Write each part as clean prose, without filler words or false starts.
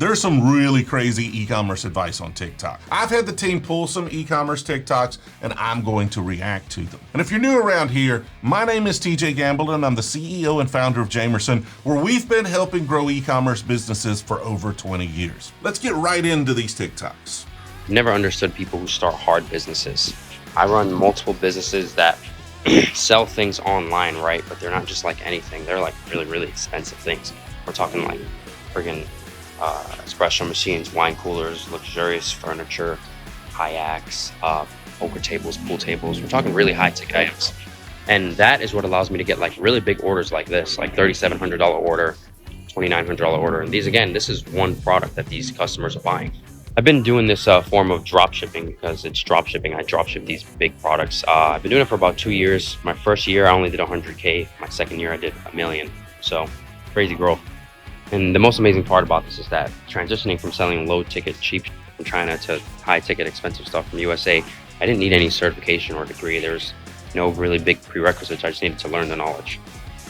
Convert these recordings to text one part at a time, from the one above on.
There's some really crazy e-commerce advice on TikTok. I've had the team pull some e-commerce TikToks, and I'm going to react to them. And if you're new around here, my name is TJ Gamble, and I'm the CEO and founder of Jamerson, where we've been helping grow e-commerce businesses for over 20 years. Let's get right into these TikToks. I've never understood people who start hard businesses. I run multiple businesses that sell things online, right? But they're not just like anything. They're like really, really expensive things. We're talking like friggin' espresso machines, wine coolers, luxurious furniture, kayaks, poker tables, pool tables. We're talking really high ticket items. And that is what allows me to get like really big orders like this, like $3,700 order, $2,900 order. And these, again, this is one product that these customers are buying. I've been doing this form of drop shipping because it's drop shipping. I drop ship these big products. I've been doing it for about 2 years. My first year, I only did 100K. My second year, I did $1 million. So crazy growth. And the most amazing part about this is that transitioning from selling low ticket, cheap from China to high ticket, expensive stuff from USA, I didn't need any certification or degree. There's no really big prerequisites. I just needed to learn the knowledge.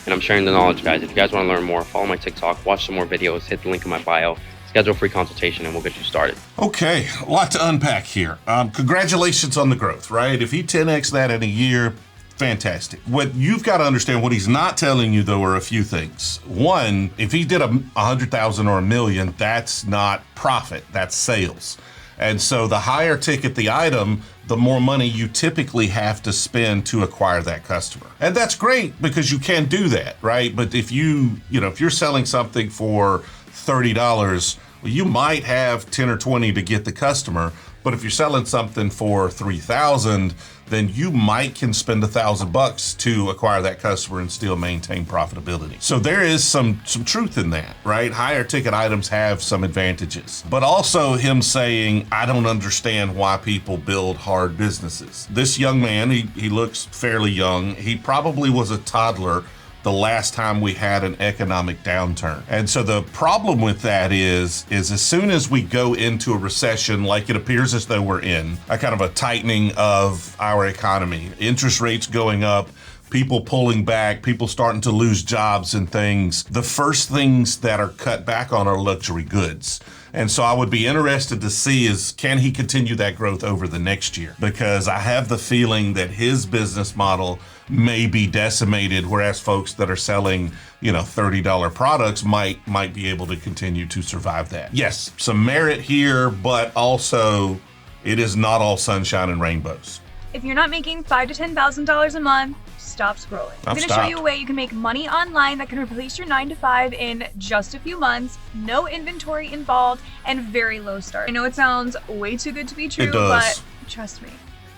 And I'm sharing the knowledge, guys. If you guys want to learn more, follow my TikTok, watch some more videos, hit the link in my bio, schedule a free consultation, and we'll get you started. Okay, a lot to unpack here. Congratulations on the growth, right? If he 10x that in a year, fantastic. What you've got to understand, what he's not telling you though, are a few things. One, if he did 100,000 or $1 million, that's not profit, that's sales. And so the higher ticket the item, the more money you typically have to spend to acquire that customer. And that's great because you can do that, right? But if if you're selling something for $30, well, you might have 10 or 20 to get the customer. But if you're selling something for $3,000, then you can spend $1,000 to acquire that customer and still maintain profitability. So there is some truth in that, right? Higher ticket items have some advantages, but also him saying, I don't understand why people build hard businesses. This young man, he looks fairly young. He probably was a toddler the last time we had an economic downturn. And so the problem with that is as soon as we go into a recession, like it appears as though we're in, a kind of a tightening of our economy, interest rates going up, people pulling back, people starting to lose jobs and things, the first things that are cut back on are luxury goods. And so I would be interested to see can he continue that growth over the next year? Because I have the feeling that his business model may be decimated, whereas folks that are selling, $30 products might be able to continue to survive that. Yes, some merit here, but also it is not all sunshine and rainbows. If you're not making $5,000 to $10,000 a month, stop scrolling. I'm going to show you a way you can make money online that can replace your 9 to 5 in just a few months, no inventory involved, and very low start. I know it sounds way too good to be true, but trust me.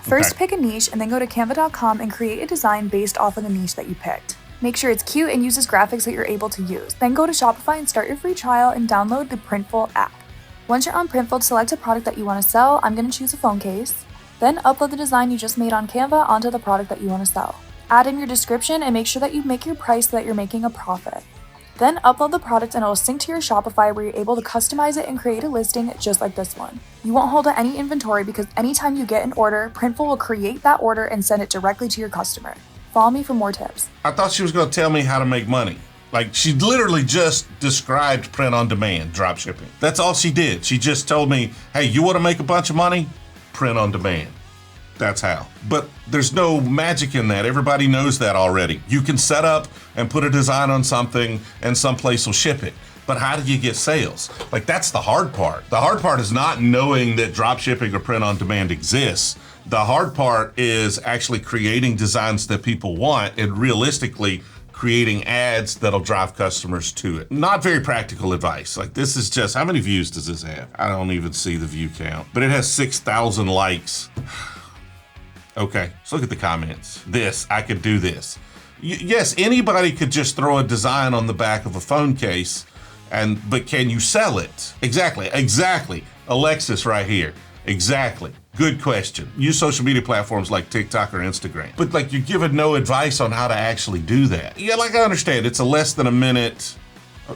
First, pick a niche and then go to canva.com and create a design based off of the niche that you picked. Make sure it's cute and uses graphics that you're able to use. Then go to Shopify and start your free trial and download the Printful app. Once you're on Printful, select a product that you want to sell. I'm going to choose a phone case. Then upload the design you just made on Canva onto the product that you want to sell. Add in your description and make sure that you make your price so that you're making a profit. Then upload the product and it will sync to your Shopify where you're able to customize it and create a listing just like this one. You won't hold any inventory because anytime you get an order, Printful will create that order and send it directly to your customer. Follow me for more tips. I thought she was going to tell me how to make money. Like, she literally just described print on demand, drop shipping. That's all she did. She just told me, hey, you want to make a bunch of money? Print on demand. That's how. But there's no magic in that. Everybody knows that already. You can set up and put a design on something and someplace will ship it. But how do you get sales? Like, that's the hard part. The hard part is not knowing that drop shipping or print on demand exists. The hard part is actually creating designs that people want and realistically creating ads that'll drive customers to it. Not very practical advice. Like, this is just, how many views does this have? I don't even see the view count, but it has 6,000 likes. Okay, let's look at the comments. I could do this. Yes, anybody could just throw a design on the back of a phone case, but can you sell it? Exactly. Alexis right here. Exactly. Good question. Use social media platforms like TikTok or Instagram. But like, you're given no advice on how to actually do that. Yeah, like, I understand it's a less than a minute.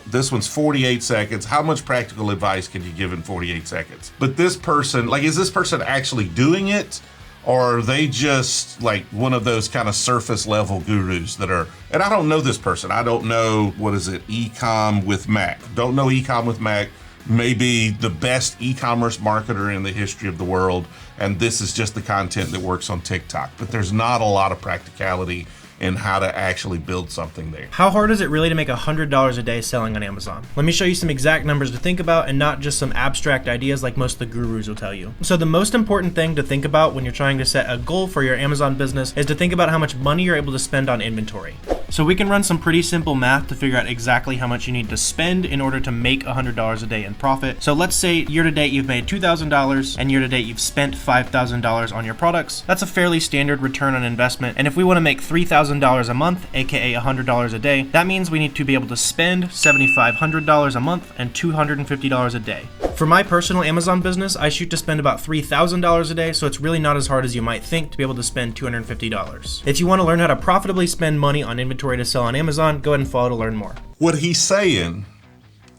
This one's 48 seconds. How much practical advice can you give in 48 seconds? But this person, like, is this person actually doing it? Or are they just like one of those kind of surface level gurus that are, and I don't know this person. I don't know, what is it, Ecom with Mac. Don't know Ecom with Mac. may be the best e-commerce marketer in the history of the world, and this is just the content that works on TikTok. But there's not a lot of practicality in how to actually build something there. How hard is it really to make $100 a day selling on Amazon? Let me show you some exact numbers to think about and not just some abstract ideas like most of the gurus will tell you. So the most important thing to think about when you're trying to set a goal for your Amazon business is to think about how much money you're able to spend on inventory. So we can run some pretty simple math to figure out exactly how much you need to spend in order to make $100 a day in profit. So let's say year to date you've made $2,000 and year to date you've spent $5,000 on your products. That's a fairly standard return on investment. And if we want to make $3,000 a month, aka $100 a day, that means we need to be able to spend $7,500 a month and $250 a day. For my personal Amazon business, I shoot to spend about $3,000 a day, so it's really not as hard as you might think to be able to spend $250. If you want to learn how to profitably spend money on inventory to sell on Amazon, go ahead and follow to learn more. What he's saying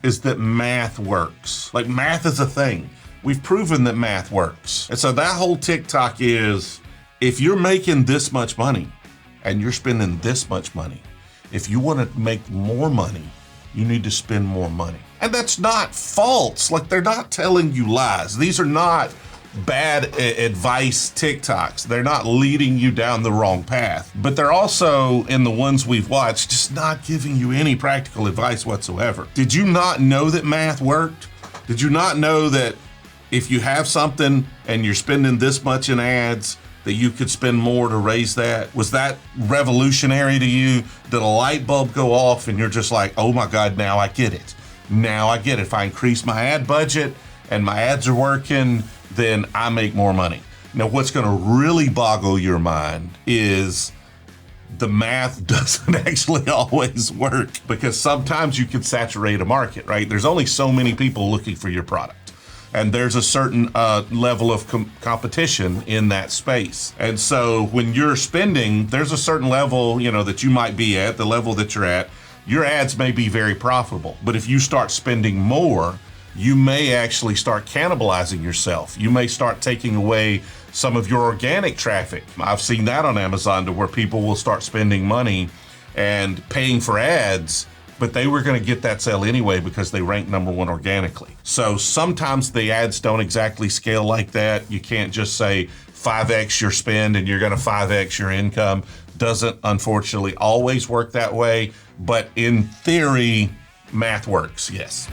is that math works. Like, math is a thing. We've proven that math works. And so that whole TikTok is, if you're making this much money and you're spending this much money, if you want to make more money, you need to spend more money. And that's not false. Like, they're not telling you lies. These are not bad advice TikToks. They're not leading you down the wrong path. But they're also, in the ones we've watched, just not giving you any practical advice whatsoever. Did you not know that math worked? Did you not know that if you have something and you're spending this much in ads, that you could spend more to raise that? Was that revolutionary to you? Did a light bulb go off and you're just like, oh my God, now I get it. Now I get it. If I increase my ad budget and my ads are working, then I make more money. Now, what's going to really boggle your mind is the math doesn't actually always work, because sometimes you can saturate a market, right? There's only so many people looking for your product. And there's a certain level of competition in that space. And so when you're spending, there's a certain level, that you might be at, the level that you're at. Your ads may be very profitable, but if you start spending more, you may actually start cannibalizing yourself. You may start taking away some of your organic traffic. I've seen that on Amazon, to where people will start spending money and paying for ads, but they were going to get that sale anyway because they rank number one organically. So sometimes the ads don't exactly scale like that. You can't just say 5x your spend and you're going to 5x your income. Doesn't, unfortunately, always work that way, but in theory, math works, yes.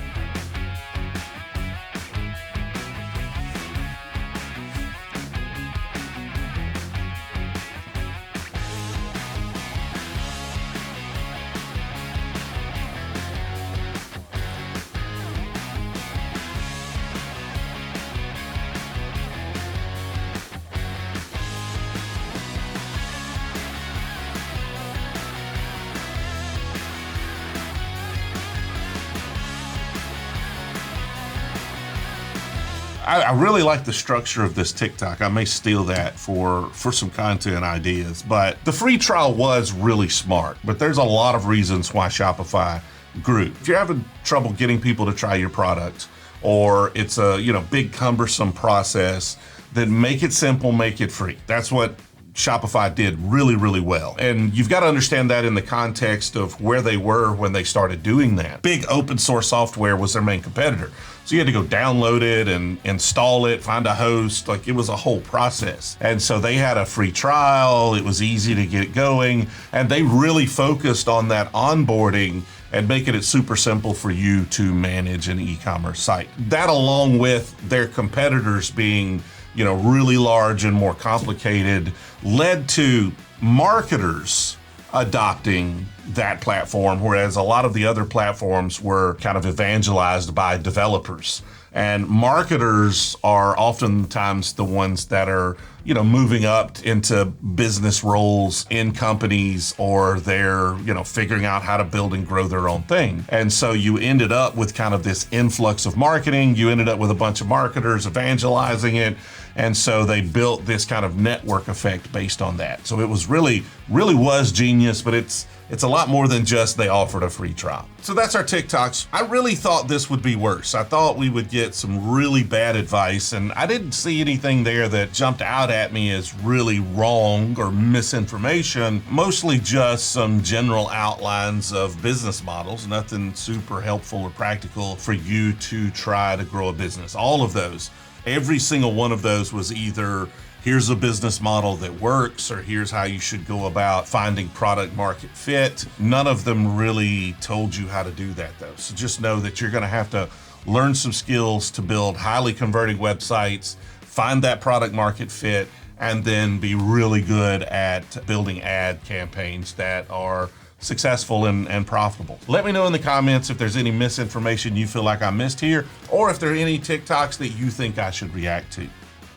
I really like the structure of this TikTok. I may steal that for some content ideas, but the free trial was really smart. But there's a lot of reasons why Shopify grew. If you're having trouble getting people to try your product, or it's a big cumbersome process, then make it simple, make it free. That's what Shopify did really, really well. And you've got to understand that in the context of where they were when they started doing that. Big open source software was their main competitor. So you had to go download it and install it, find a host. Like, it was a whole process. And so they had a free trial. It was easy to get going. And they really focused on that onboarding and making it super simple for you to manage an e-commerce site. That, along with their competitors being really large and more complicated, led to marketers adopting that platform, whereas a lot of the other platforms were kind of evangelized by developers. And marketers are oftentimes the ones that are, moving up into business roles in companies, or they're, figuring out how to build and grow their own thing. And so you ended up with kind of this influx of marketing. You ended up with a bunch of marketers evangelizing it. And so they built this kind of network effect based on that. So it was really was genius, but it's It's a lot more than just they offered a free trial. So that's our TikToks. I really thought this would be worse. I thought we would get some really bad advice, and I didn't see anything there that jumped out at me as really wrong or misinformation. Mostly just some general outlines of business models, nothing super helpful or practical for you to try to grow a business. All of those, every single one of those was either here's a business model that works, or here's how you should go about finding product market fit. None of them really told you how to do that though. So just know that you're gonna have to learn some skills to build highly converting websites, find that product market fit, and then be really good at building ad campaigns that are successful and profitable. Let me know in the comments if there's any misinformation you feel like I missed here, or if there are any TikToks that you think I should react to.